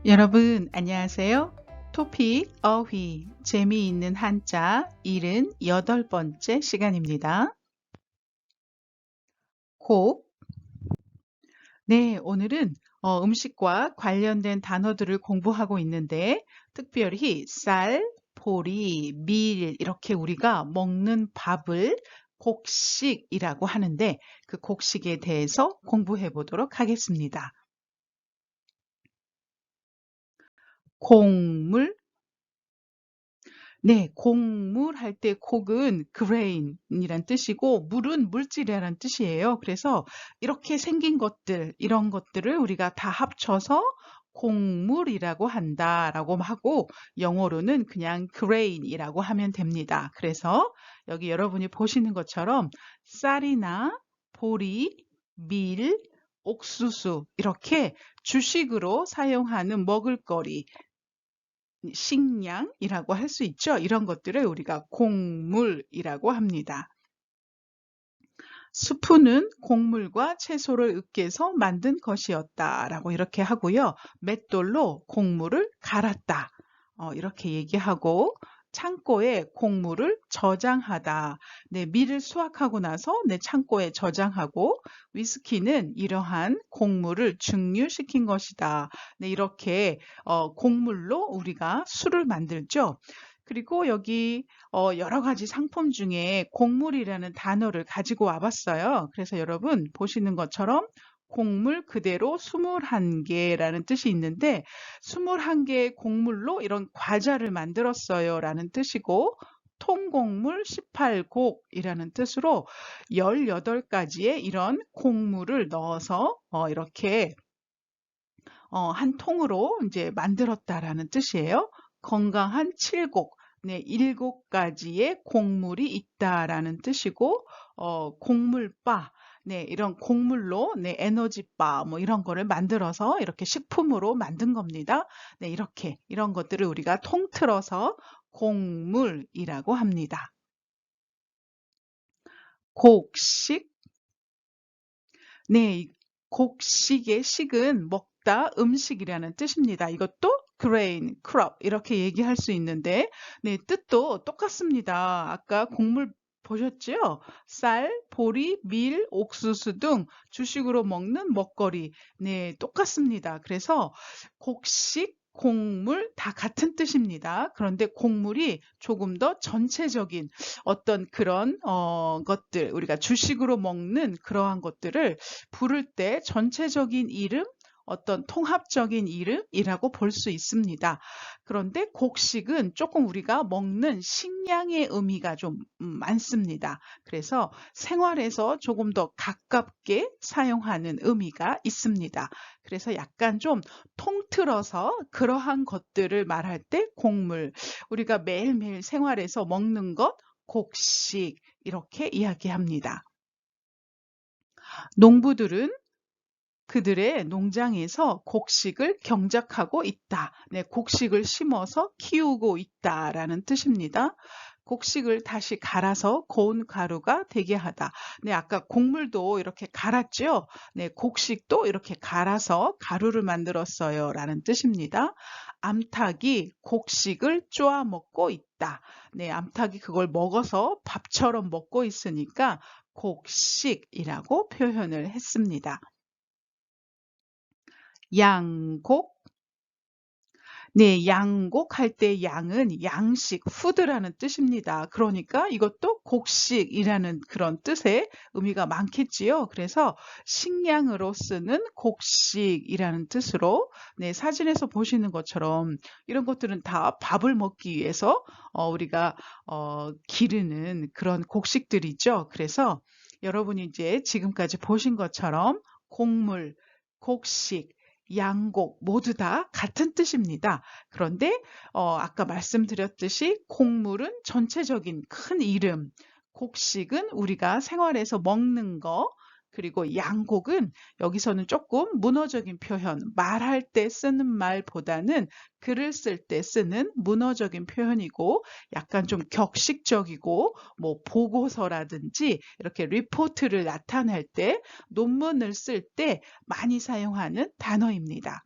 여러분 안녕하세요. 토픽 어휘 재미있는 한자 78번째 시간입니다. 곡. 네, 오늘은 음식과 관련된 단어들을 공부하고 있는데 특별히 쌀, 보리, 밀 이렇게 우리가 먹는 밥을 곡식이라고 하는데 그 곡식에 대해서 공부해 보도록 하겠습니다. 곡물. 네, 곡물 할 때 곡은 grain이란 뜻이고 물은 물질이라는 뜻이에요. 그래서 이렇게 생긴 것들, 이런 것들을 우리가 다 합쳐서 곡물이라고 한다라고 하고 영어로는 그냥 grain이라고 하면 됩니다. 그래서 여기 여러분이 보시는 것처럼 쌀이나 보리, 밀, 옥수수 이렇게 주식으로 사용하는 먹을거리 식량이라고 할 수 있죠. 이런 것들을 우리가 곡물이라고 합니다. 수프는 곡물과 채소를 으깨서 만든 것이었다라고 이렇게 하고요. 맷돌로 곡물을 갈았다. 이렇게 얘기하고 창고에 곡물을 저장하다. 네, 밀을 수확하고 나서 내 창고에 저장하고 위스키는 이러한 곡물을 증류시킨 것이다. 네, 이렇게 곡물로 우리가 술을 만들죠. 그리고 여기 여러 가지 상품 중에 곡물이라는 단어를 가지고 와봤어요. 그래서 여러분 보시는 것처럼 곡물 그대로 21개라는 뜻이 있는데 21개의 곡물로 이런 과자를 만들었어요 라는 뜻이고 통곡물 18곡이라는 뜻으로 18가지의 이런 곡물을 넣어서 이렇게 한 통으로 이제 만들었다라는 뜻이에요. 건강한 7곡, 네, 7가지의 곡물이 있다라는 뜻이고, 곡물바, 네, 이런 곡물로, 네, 에너지바, 뭐 이런 거를 만들어서 이렇게 식품으로 만든 겁니다. 네, 이렇게, 이런 것들을 우리가 통틀어서 곡물이라고 합니다. 곡식, 네, 곡식의 식은 먹다, 음식이라는 뜻입니다. 이것도 grain, crop 이렇게 얘기할 수 있는데 네, 뜻도 똑같습니다. 아까 곡물 보셨죠? 쌀, 보리, 밀, 옥수수 등 주식으로 먹는 먹거리. 네, 똑같습니다. 그래서 곡식, 곡물 다 같은 뜻입니다. 그런데 곡물이 조금 더 전체적인 어떤 그런 것들 우리가 주식으로 먹는 그러한 것들을 부를 때 전체적인 이름 어떤 통합적인 이름이라고 볼 수 있습니다. 그런데 곡식은 조금 우리가 먹는 식량의 의미가 좀 많습니다. 그래서 생활에서 조금 더 가깝게 사용하는 의미가 있습니다. 그래서 약간 좀 통틀어서 그러한 것들을 말할 때 곡물, 우리가 매일매일 생활에서 먹는 것, 곡식 이렇게 이야기합니다. 농부들은 그들의 농장에서 곡식을 경작하고 있다. 네, 곡식을 심어서 키우고 있다라는 뜻입니다. 곡식을 다시 갈아서 고운 가루가 되게 하다. 네, 아까 곡물도 이렇게 갈았죠? 네, 곡식도 이렇게 갈아서 가루를 만들었어요. 라는 뜻입니다. 암탉이 곡식을 쪼아 먹고 있다. 네, 암탉이 그걸 먹어서 밥처럼 먹고 있으니까 곡식이라고 표현을 했습니다. 양곡. 네, 양곡할 때 양은 양식, 푸드라는 뜻입니다. 그러니까 이것도 곡식이라는 그런 뜻의 의미가 많겠지요. 그래서 식량으로 쓰는 곡식이라는 뜻으로 네, 사진에서 보시는 것처럼 이런 것들은 다 밥을 먹기 위해서 우리가 기르는 그런 곡식들이죠. 그래서 여러분이 이제 지금까지 보신 것처럼 곡물, 곡식, 양곡 모두 다 같은 뜻입니다. 그런데 아까 말씀드렸듯이 곡물은 전체적인 큰 이름, 곡식은 우리가 생활에서 먹는 거, 그리고 양곡은 여기서는 조금 문어적인 표현, 말할 때 쓰는 말보다는 글을 쓸 때 쓰는 문어적인 표현이고 약간 좀 격식적이고 뭐 보고서라든지 이렇게 리포트를 나타낼 때 논문을 쓸 때 많이 사용하는 단어입니다.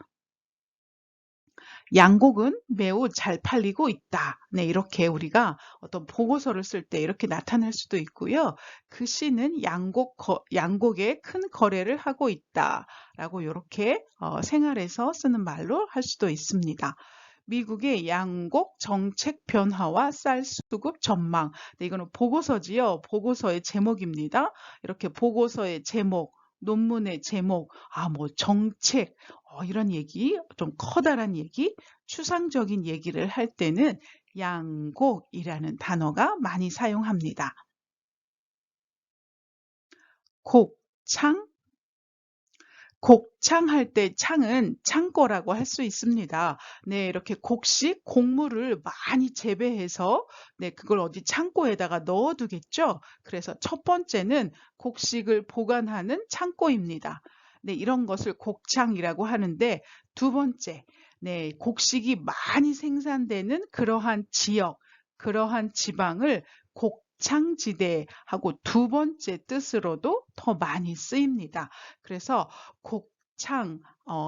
양곡은 매우 잘 팔리고 있다. 네, 이렇게 우리가 어떤 보고서를 쓸 때 이렇게 나타낼 수도 있고요. 그 씨는 양곡에 큰 거래를 하고 있다. 라고 이렇게 생활에서 쓰는 말로 할 수도 있습니다. 미국의 양곡 정책 변화와 쌀 수급 전망. 네, 이거는 보고서지요. 보고서의 제목입니다. 이렇게 보고서의 제목, 논문의 제목, 뭐 정책, 이런 얘기, 좀 커다란 얘기, 추상적인 얘기를 할 때는 양곡이라는 단어가 많이 사용합니다. 곡창, 곡창할 때 창은 창고라고 할 수 있습니다. 네, 이렇게 곡식, 곡물을 많이 재배해서 네, 그걸 어디 창고에다가 넣어두겠죠. 그래서 첫 번째는 곡식을 보관하는 창고입니다. 네, 이런 것을 곡창이라고 하는데 두 번째, 네, 곡식이 많이 생산되는 그러한 지역, 그러한 지방을 곡창지대하고 두 번째 뜻으로도 더 많이 쓰입니다. 그래서 곡창,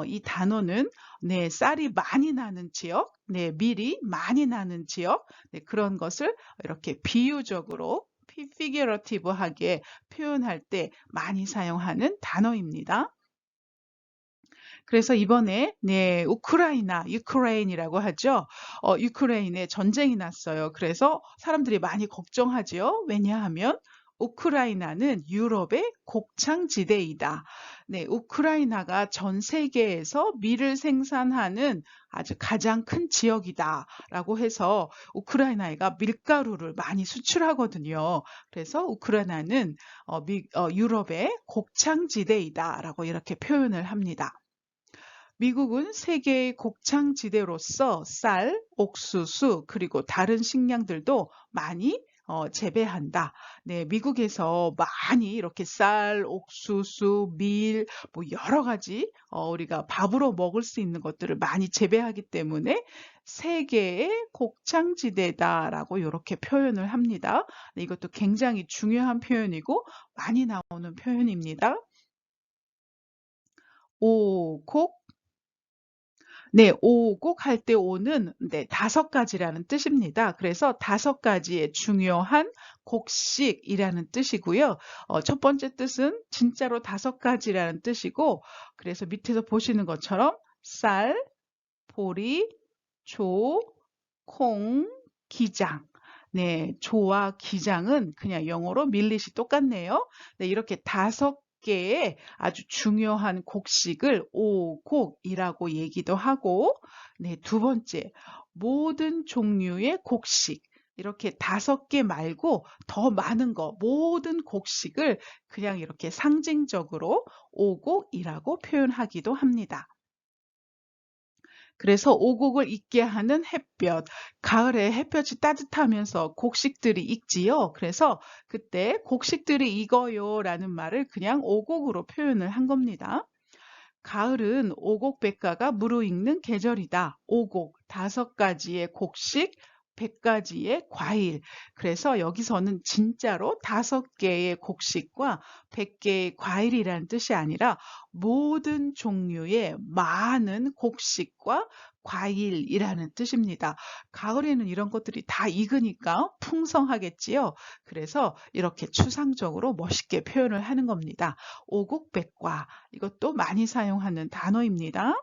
이 단어는 네, 쌀이 많이 나는 지역, 네, 밀이 많이 나는 지역, 네, 그런 것을 이렇게 비유적으로 피규러티브하게 표현할 때 많이 사용하는 단어입니다. 그래서 이번에 네, 유크레인이라고 하죠. 유크레인에 전쟁이 났어요. 그래서 사람들이 많이 걱정하죠. 왜냐하면 우크라이나는 유럽의 곡창지대이다. 네, 우크라이나가 전 세계에서 밀을 생산하는 아주 가장 큰 지역이다라고 해서 우크라이나가 밀가루를 많이 수출하거든요. 그래서 우크라이나는 유럽의 곡창지대이다라고 이렇게 표현을 합니다. 미국은 세계의 곡창지대로서 쌀, 옥수수, 그리고 다른 식량들도 많이 재배한다. 네, 미국에서 많이 이렇게 쌀, 옥수수, 밀, 뭐 여러 가지 우리가 밥으로 먹을 수 있는 것들을 많이 재배하기 때문에 세계의 곡창지대다라고 이렇게 표현을 합니다. 네, 이것도 굉장히 중요한 표현이고 많이 나오는 표현입니다. 오곡 네, 오곡 할 때 오는 네, 5가지라는 뜻입니다. 그래서 5가지의 중요한 곡식이라는 뜻이고요. 첫 번째 뜻은 진짜로 5가지라는 뜻이고, 그래서 밑에서 보시는 것처럼 쌀, 보리, 조, 콩, 기장. 네, 조와 기장은 그냥 영어로 밀릿이 똑같네요. 네, 이렇게 5개의 아주 중요한 곡식을 오곡이라고 얘기도 하고, 네, 두 번째, 모든 종류의 곡식. 이렇게 5개 말고 더 많은 거, 모든 곡식을 그냥 이렇게 상징적으로 오곡이라고 표현하기도 합니다. 그래서 오곡을 익게 하는 햇볕, 가을에 햇볕이 따뜻하면서 곡식들이 익지요. 그래서 그때 곡식들이 익어요라는 말을 그냥 오곡으로 표현을 한 겁니다. 가을은 오곡백과가 무르익는 계절이다. 오곡, 5가지의 곡식, 100가지의 과일. 그래서 여기서는 진짜로 5개의 곡식과 100개의 과일이라는 뜻이 아니라 모든 종류의 많은 곡식과 과일이라는 뜻입니다. 가을에는 이런 것들이 다 익으니까 풍성하겠지요. 그래서 이렇게 추상적으로 멋있게 표현을 하는 겁니다. 오곡백과 이것도 많이 사용하는 단어입니다.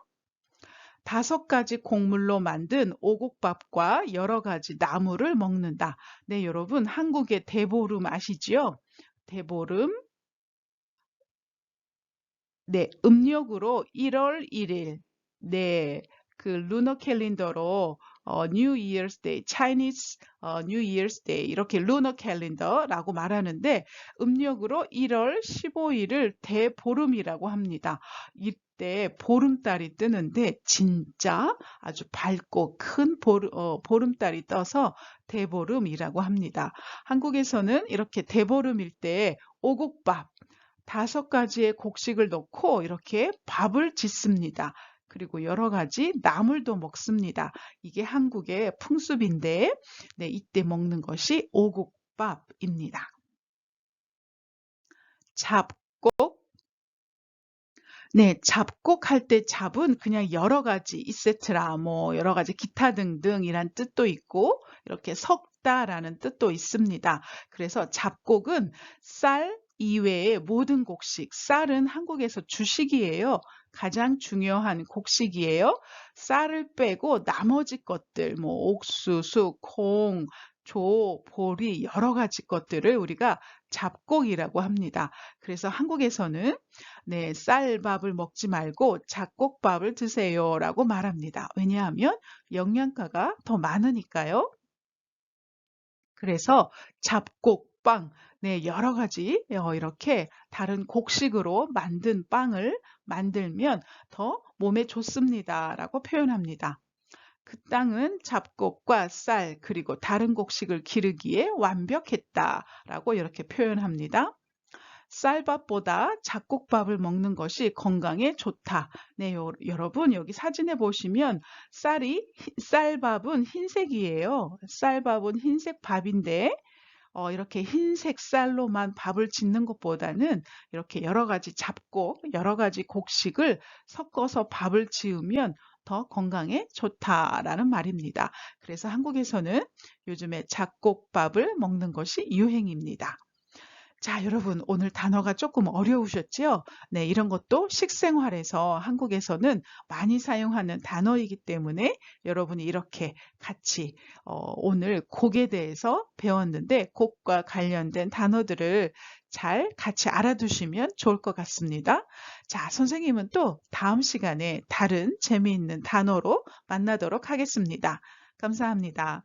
5가지 곡물로 만든 오곡밥과 여러 가지 나물을 먹는다. 네, 여러분 한국의 대보름 아시지요? 대보름. 네, 음력으로 1월 1일. 네, 그 루너 캘린더로 New Year's Day, Chinese New Year's Day 이렇게 루너 캘린더라고 말하는데 음력으로 1월 15일을 대보름이라고 합니다. 이때 보름달이 뜨는데 진짜 아주 밝고 큰 보름달이 떠서 대보름이라고 합니다. 한국에서는 이렇게 대보름일 때 오곡밥 5가지의 곡식을 넣고 이렇게 밥을 짓습니다. 그리고 여러 가지 나물도 먹습니다. 이게 한국의 풍습인데, 네, 이때 먹는 것이 오곡밥입니다. 잡곡, 네, 잡곡할 때 잡은 그냥 여러 가지 이세트라 뭐 여러 가지 기타 등등이란 뜻도 있고 이렇게 섞다라는 뜻도 있습니다. 그래서 잡곡은 쌀 이외의 모든 곡식, 쌀은 한국에서 주식이에요. 가장 중요한 곡식이에요. 쌀을 빼고 나머지 것들, 뭐 옥수수, 콩, 조, 보리 여러 가지 것들을 우리가 잡곡이라고 합니다. 그래서 한국에서는 네, 쌀밥을 먹지 말고 잡곡밥을 드세요라고 말합니다. 왜냐하면 영양가가 더 많으니까요. 그래서 잡곡빵, 네, 여러 가지 이렇게 다른 곡식으로 만든 빵을 만들면 더 몸에 좋습니다라고 표현합니다. 그 땅은 잡곡과 쌀 그리고 다른 곡식을 기르기에 완벽했다라고 이렇게 표현합니다. 쌀밥보다 잡곡밥을 먹는 것이 건강에 좋다. 네, 여러분 여기 사진에 보시면 쌀밥은 흰색이에요. 쌀밥은 흰색 밥인데 이렇게 흰색 쌀로만 밥을 짓는 것보다는 이렇게 여러 가지 잡곡, 여러 가지 곡식을 섞어서 밥을 지으면 더 건강에 좋다라는 말입니다. 그래서 한국에서는 요즘에 잡곡밥을 먹는 것이 유행입니다. 자, 여러분, 오늘 단어가 조금 어려우셨죠? 네, 이런 것도 식생활에서 한국에서는 많이 사용하는 단어이기 때문에 여러분이 이렇게 같이 오늘 곡에 대해서 배웠는데 곡과 관련된 단어들을 잘 같이 알아두시면 좋을 것 같습니다. 자, 선생님은 또 다음 시간에 다른 재미있는 단어로 만나도록 하겠습니다. 감사합니다.